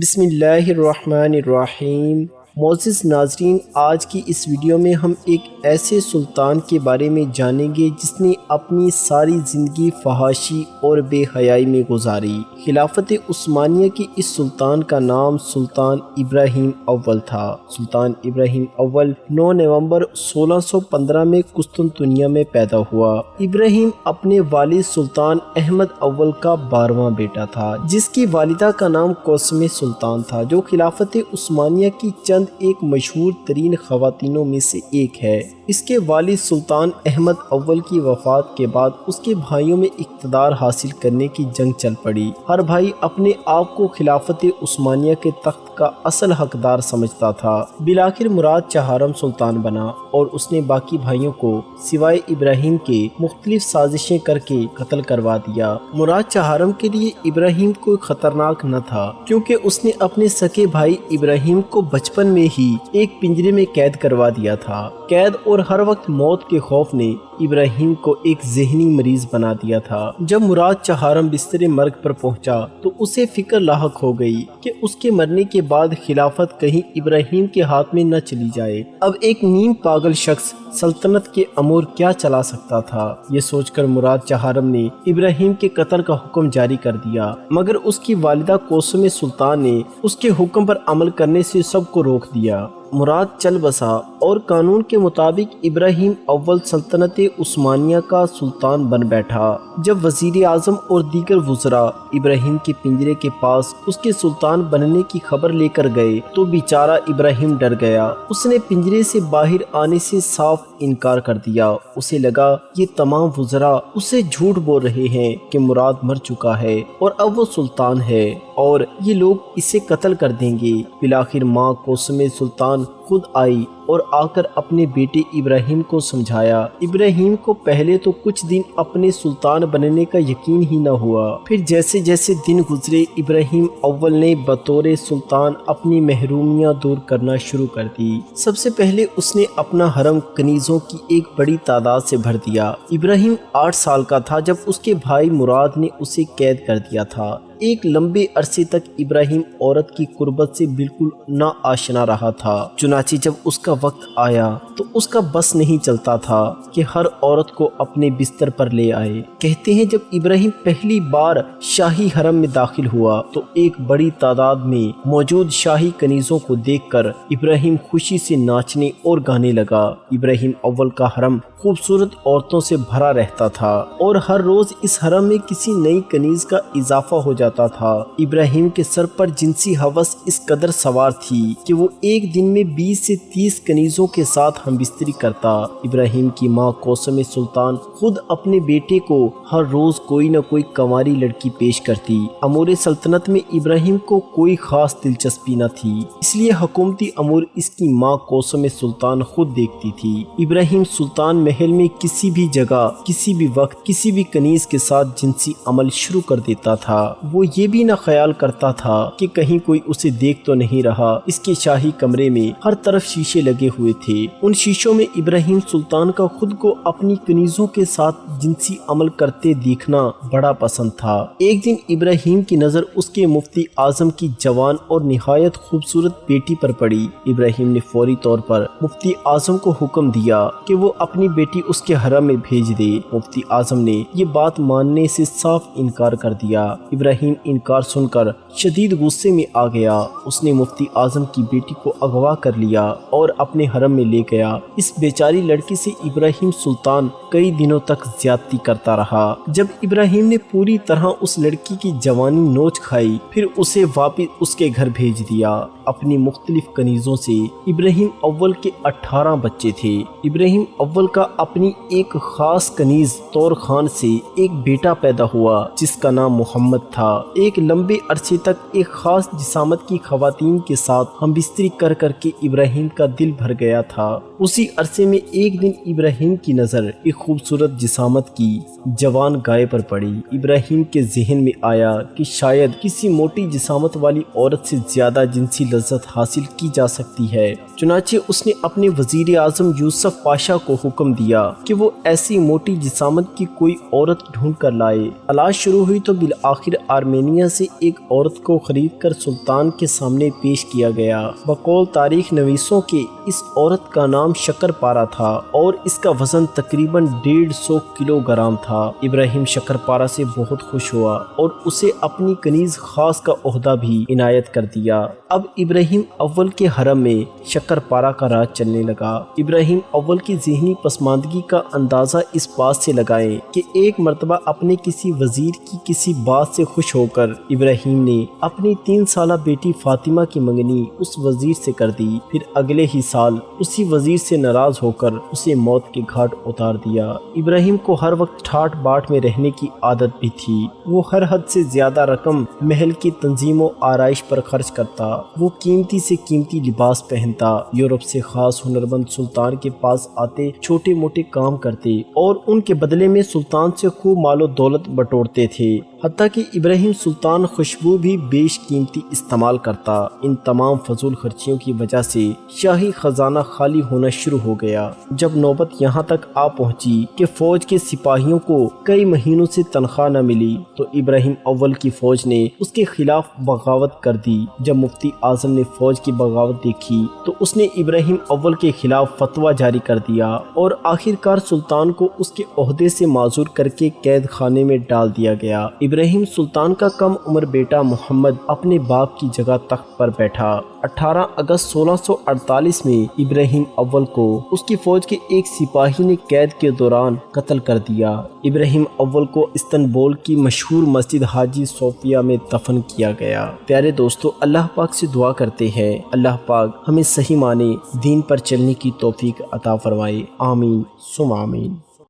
بسم اللہ الرحمن الرحیم۔ معزز ناظرین، آج کی اس ویڈیو میں ہم ایک ایسے سلطان کے بارے میں جانیں گے جس نے اپنی ساری زندگی فحاشی اور بے حیائی میں گزاری۔ خلافت عثمانیہ کی اس سلطان کا نام سلطان ابراہیم اول تھا۔ سلطان ابراہیم اول 9 نومبر 1615 میں قسطنطنیہ میں پیدا ہوا۔ ابراہیم اپنے والد سلطان احمد اول کا 12واں بیٹا تھا، جس کی والدہ کا نام کوثمہ سلطان تھا، جو خلافت عثمانیہ کی چند ایک مشہور ترین خواتینوں میں سے ایک ہے۔ اس کے والد سلطان احمد اول کی وفات کے بعد اس کے بھائیوں میں اقتدار حاصل کرنے کی جنگ چل پڑی۔ ہر بھائی اپنے آپ کو خلافت عثمانیہ کے تخت کا اصل حقدار سمجھتا تھا۔ بالآخر مراد چہارم سلطان بنا اور اس نے باقی بھائیوں کو سوائے ابراہیم کے مختلف سازشیں کر کے قتل کروا دیا۔ مراد چہارم کے لیے ابراہیم کوئی خطرناک نہ تھا، کیونکہ اس نے اپنے سکے بھائی ابراہیم کو بچپن میں ہی ایک پنجرے میں قید کروا دیا تھا۔ قید اور ہر وقت موت کے خوف نے ابراہیم کو ایک ذہنی مریض بنا دیا تھا۔ جب مراد چہارم بستر مرگ پر پہنچا تو اسے فکر لاحق ہو گئی کہ اس کے مرنے کے بعد خلافت کہیں ابراہیم کے ہاتھ میں نہ چلی جائے۔ اب ایک نیم پاگل شخص سلطنت کے امور کیا چلا سکتا تھا؟ یہ سوچ کر مراد چہارم نے ابراہیم کے قتل کا حکم جاری کر دیا، مگر اس کی والدہ کوثمہ سلطان نے اس کے حکم پر عمل کرنے سے سب کو روک دیا۔ مراد چل بسا اور قانون کے مطابق ابراہیم اول سلطنت عثمانیہ کا سلطان بن بیٹھا۔ جب وزیر اعظم اور دیگر وزراء ابراہیم کے پنجرے کے پاس اس کے سلطان بننے کی خبر لے کر گئے تو بیچارہ ابراہیم ڈر گیا۔ اس نے پنجرے سے باہر آنے سے صاف انکار کر دیا۔ اسے لگا یہ تمام وزراء اسے جھوٹ بول رہے ہیں کہ مراد مر چکا ہے اور اب وہ سلطان ہے اور یہ لوگ اسے قتل کر دیں گے۔ بالآخر ماں کوثمہ سلطان خود آئی اور آ کر اپنے بیٹے ابراہیم کو سمجھایا۔ ابراہیم کو پہلے تو کچھ دن اپنے سلطان بننے کا یقین ہی نہ ہوا، پھر جیسے جیسے دن گزرے ابراہیم اول نے بطور سلطان اپنی محرومیاں دور کرنا شروع کر دی۔ سب سے پہلے اس نے اپنا حرم کنیزوں کی ایک بڑی تعداد سے بھر دیا۔ ابراہیم 8 سال کا تھا جب اس کے بھائی مراد نے اسے قید کر دیا تھا۔ ایک لمبے عرصے تک ابراہیم عورت کی قربت سے بالکل نا آشنا رہا تھا، چنانچہ جب اس کا وقت آیا تو اس کا بس نہیں چلتا تھا کہ ہر عورت کو اپنے بستر پر لے آئے۔ کہتے ہیں جب ابراہیم پہلی بار شاہی حرم میں داخل ہوا تو ایک بڑی تعداد میں موجود شاہی کنیزوں کو دیکھ کر ابراہیم خوشی سے ناچنے اور گانے لگا۔ ابراہیم اول کا حرم خوبصورت عورتوں سے بھرا رہتا تھا اور ہر روز اس حرم میں کسی نئی کنیز کا اضافہ ہو جاتا تھا۔ ابراہیم کے سر پر جنسی ہوس اس قدر سوار تھی کہ وہ ایک دن میں 20 سے 30 کنیزوں کے ساتھ ہم بستری کرتا۔ ابراہیم کی ماں کوثمہ سلطان خود اپنے بیٹے کو ہر روز کوئی نہ کوئی کنواری لڑکی پیش کرتی۔ امور سلطنت میں ابراہیم کو کوئی خاص دلچسپی نہ تھی، اس لیے حکومتی امور اس کی ماں کوثمہ سلطان خود دیکھتی تھی۔ ابراہیم سلطان محل میں کسی بھی جگہ کسی بھی وقت کسی بھی کنیز کے ساتھ جنسی عمل شروع کر دیتا تھا۔ وہ یہ بھی نہ خیال کرتا تھا کہ کہیں کوئی اسے دیکھ تو نہیں رہا۔ اس کے شاہی کمرے میں ہر طرف شیشے لگے ہوئے تھے، ان شیشوں میں ابراہیم سلطان کا خود کو اپنی کنیزوں کے ساتھ جنسی عمل کرتے دیکھنا بڑا پسند تھا۔ ایک دن ابراہیم کی نظر اس کے مفتی اعظم کی جوان اور نہایت خوبصورت بیٹی پر پڑی۔ ابراہیم نے فوری طور پر مفتی اعظم کو حکم دیا کہ وہ اپنی بیٹی اس کے حرم میں بھیج دے۔ مفتی اعظم نے یہ بات ماننے سے صاف انکار کر دیا۔ ابراہیم انکار سن کر شدید غصے میں آ گیا۔ اس نے مفتی اعظم کی بیٹی کو اغوا کر لیا اور اپنے حرم میں لے گیا۔ اس بیچاری لڑکی سے ابراہیم سلطان کئی دنوں تک زیادتی کرتا رہا۔ جب ابراہیم نے پوری طرح اس لڑکی کی جوانی نوچ کھائی، پھر اسے واپس اس کے گھر بھیج دیا۔ اپنی مختلف کنیزوں سے ابراہیم اول کے 18 بچے تھے۔ ابراہیم اول کا اپنی ایک خاص کنیز طور خان سے ایک بیٹا پیدا ہوا جس کا نام محمد تھا۔ ایک لمبے عرصے تک ایک خاص جسامت کی خواتین کے ساتھ ہم بستری کر کر کے ابراہیم کا دل بھر گیا تھا۔ اسی عرصے میں ایک دن ابراہیم کی نظر ایک خوبصورت جسامت کی جوان گائے پر پڑی۔ ابراہیم کے ذہن میں آیا کہ شاید کسی موٹی جسامت والی عورت سے زیادہ جنسی لذت حاصل کی جا سکتی ہے۔ چنانچہ اس نے اپنے وزیر اعظم یوسف پاشا کو حکم دیا کہ وہ ایسی موٹی جسامت کی کوئی عورت ڈھونڈ کر لائے۔ تلاش شروع ہوئی تو بالآخر آرمینیا سے ایک عورت کو خرید کر سلطان کے سامنے پیش کیا گیا۔ بقول تاریخ نویسوں کے اس عورت کا نام شکر پارا تھا اور اس کا وزن تقریباً 150 کلو گرام تھا۔ ابراہیم شکر پارا سے بہت خوش ہوا اور اسے اپنی کنیز خاص کا عہدہ بھی عنایت کر دیا۔ اب ابراہیم اول کے حرم میں شکر پارا کا راج چلنے لگا۔ ابراہیم اول کی ذہنی پسماندگی کا اندازہ اس بات سے لگائیں کہ ایک مرتبہ اپنے کسی وزیر کی کسی بات سے خوش ہو کر ابراہیم نے اپنی 3 سالہ بیٹی فاطمہ کی منگنی اس وزیر سے کر دی، پھر اگلے ہی سال اسی وزیر سے ناراض ہو کر اسے موت کے گھاٹ اتار دیا۔ ابراہیم کو ہر وقت ٹھاٹ باٹ میں رہنے کی عادت بھی تھی۔ وہ ہر حد سے زیادہ رقم محل کی تنظیم و آرائش پر خرچ کرتا۔ وہ قیمتی سے قیمتی لباس پہنتا، یورپ سے خاص ہنرمند سلطان کے پاس آتے چھوٹے موٹے کام کرتے اور ان کے بدلے میں سلطان سے خوب مال و دولت بٹورتے تھے۔ حتیٰ کہ ابراہیم سلطان خوشبو بھی بیش قیمتی استعمال کرتا۔ ان تمام فضول خرچیوں کی وجہ سے شاہی خزانہ خالی ہونا شروع ہو گیا۔ جب نوبت یہاں تک آ پہنچی کہ فوج کے سپاہیوں کو کئی مہینوں سے تنخواہ نہ ملی تو ابراہیم اول کی فوج نے اس کے خلاف بغاوت کر دی۔ جب مفتی اعظم نے فوج کی بغاوت دیکھی تو اس نے ابراہیم اول کے خلاف فتویٰ جاری کر دیا اور آخرکار سلطان کو اس کے عہدے سے معزول کر کے قید خانے میں ڈال دیا گیا۔ ابراہیم سلطان کا کم عمر بیٹا محمد اپنے باپ کی جگہ تخت پر بیٹھا۔ 18 اگست 1648 میں ابراہیم اول کو اس کی فوج کے ایک سپاہی نے قید کے دوران قتل کر دیا۔ ابراہیم اول کو استنبول کی مشہور مسجد حاجی صوفیہ میں دفن کیا گیا۔ پیارے دوستو، اللہ پاک سے دعا کرتے ہیں اللہ پاک ہمیں صحیح معنی دین پر چلنے کی توفیق عطا فرمائے۔ آمین ثم آمین۔